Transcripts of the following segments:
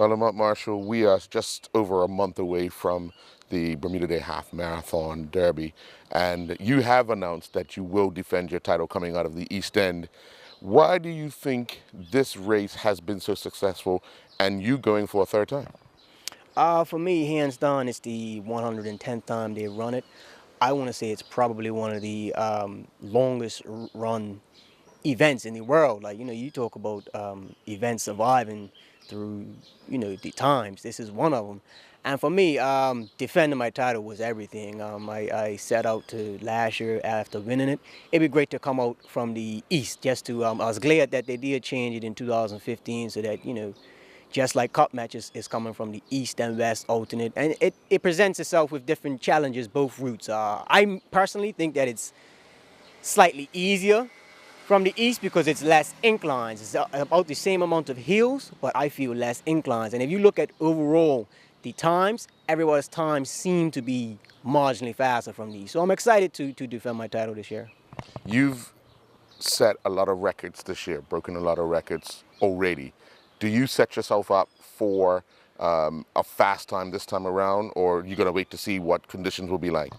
Well, Lamont Marshall, we are just over a month away from the Bermuda Day Half Marathon Derby, and you have announced that you will defend your title coming out of the East End. Why do you think this race has been so successful and you going for a third time? For me, hands down, it's the 110th time they run it. I want to say it's probably one of the longest run events in the world. Like, you talk about events surviving through, the times. This is one of them. And for me, defending my title was everything. I set out to last year after winning it. It'd be great to come out from the East just to, I was glad that they did change it in 2015 so that, just like cup matches is coming from the East and West alternate. And it presents itself with different challenges, both routes. I personally think that it's slightly easier from the east because it's less inclines. It's about the same amount of hills, but I feel less inclines. And if you look at overall the times, everyone's times seem to be marginally faster from the east. So I'm excited to defend my title this year. You've set a lot of records this year, broken a lot of records already. Do you set yourself up for a fast time this time around, or are you going to wait to see what conditions will be like?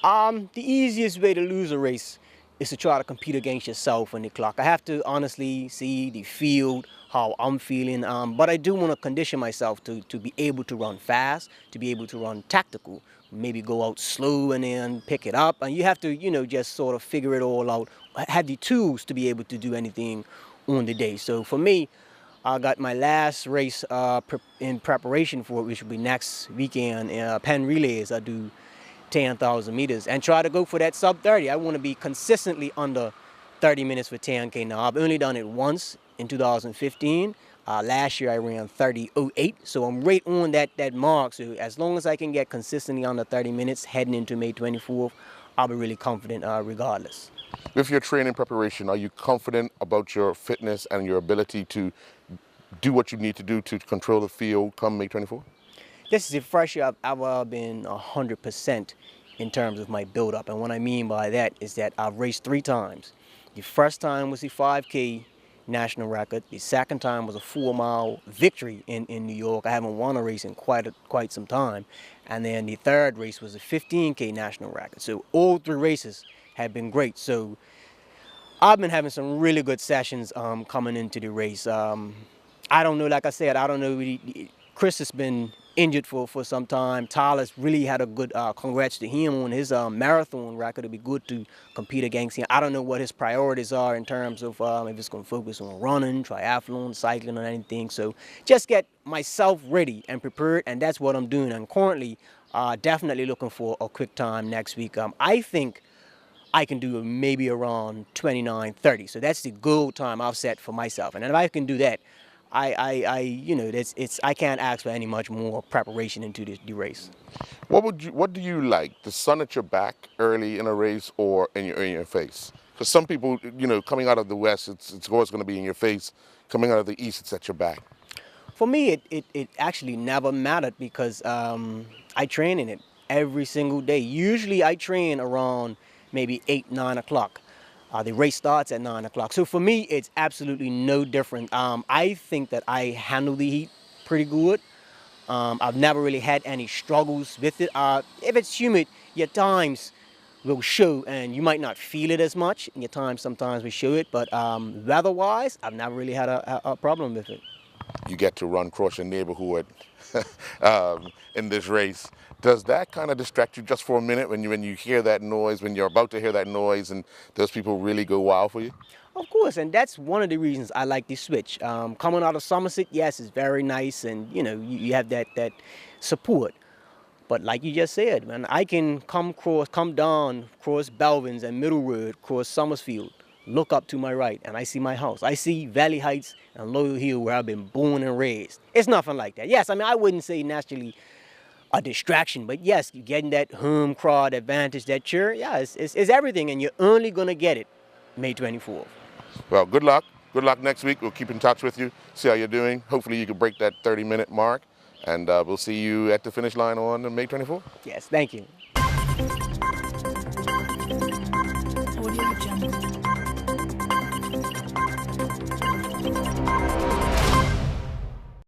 The easiest way to lose a race is to try to compete against yourself on the clock. I have to honestly see the field, how I'm feeling, but I do want to condition myself to be able to run fast, to be able to run tactical, maybe go out slow and then pick it up. And you have to, just sort of figure it all out, have the tools to be able to do anything on the day. So for me, I got my last race in preparation for it, which will be next weekend, Penn Relays. I do 10,000 meters and try to go for that sub 30. I want to be consistently under 30 minutes for 10K now. I've only done it once in 2015. Last year I ran 30:08, so I'm right on that mark. So as long as I can get consistently under 30 minutes heading into May 24th, I'll be really confident regardless. With your training preparation, are you confident about your fitness and your ability to do what you need to do to control the field come May 24th? This is the first year I've ever been 100% in terms of my build-up. And what I mean by that is that I've raced 3 times. The first time was the 5K national record. The second time was a 4-mile victory in New York. I haven't won a race in quite some time. And then the third race was a 15K national record. So all 3 races have been great. So I've been having some really good sessions coming into the race. I don't know, like I said, I don't know. Chris has been injured for some time. Tyler's really had a good, congrats to him on his marathon record. It'd be good to compete against him. I don't know what his priorities are in terms of if it's going to focus on running, triathlon, cycling, or anything. So just get myself ready and prepared, and that's what I'm doing. I'm currently definitely looking for a quick time next week. I think I can do maybe around 29:30. So that's the goal time I've set for myself. And if I can do that, I can't ask for any much more preparation into the race. What do you like? The sun at your back early in a race or in your face? Because some people, coming out of the West, it's always going to be in your face. Coming out of the East, it's at your back. For me, it actually never mattered because I train in it every single day. Usually I train around maybe 8, 9 o'clock. The race starts at 9 o'clock. So for me, it's absolutely no different. I think that I handle the heat pretty good. I've never really had any struggles with it. If it's humid, your times will show and you might not feel it as much. Your times sometimes will show it, but weather-wise, I've never really had a problem with it. You get to run across your neighborhood in this race. Does that kind of distract you just for a minute when you hear that noise, when you're about to hear that noise and those people really go wild for you? Of course, and that's one of the reasons I like the switch. Coming out of Somerset, yes, it's very nice, and you have that support. But like you just said, man, I can come down, cross Belvins and Middle Road, cross Summersfield, look up to my right, and I see my house. I see Valley Heights and Loyal Hill where I've been born and raised. It's nothing like that. Yes, I mean, I wouldn't say naturally a distraction, but yes, you're getting that home crowd advantage, that cheer. Yeah, it's everything, and you're only going to get it May 24th. Well, good luck. Good luck next week. We'll keep in touch with you, see how you're doing. Hopefully you can break that 30-minute mark, and we'll see you at the finish line on May 24th. Yes, thank you.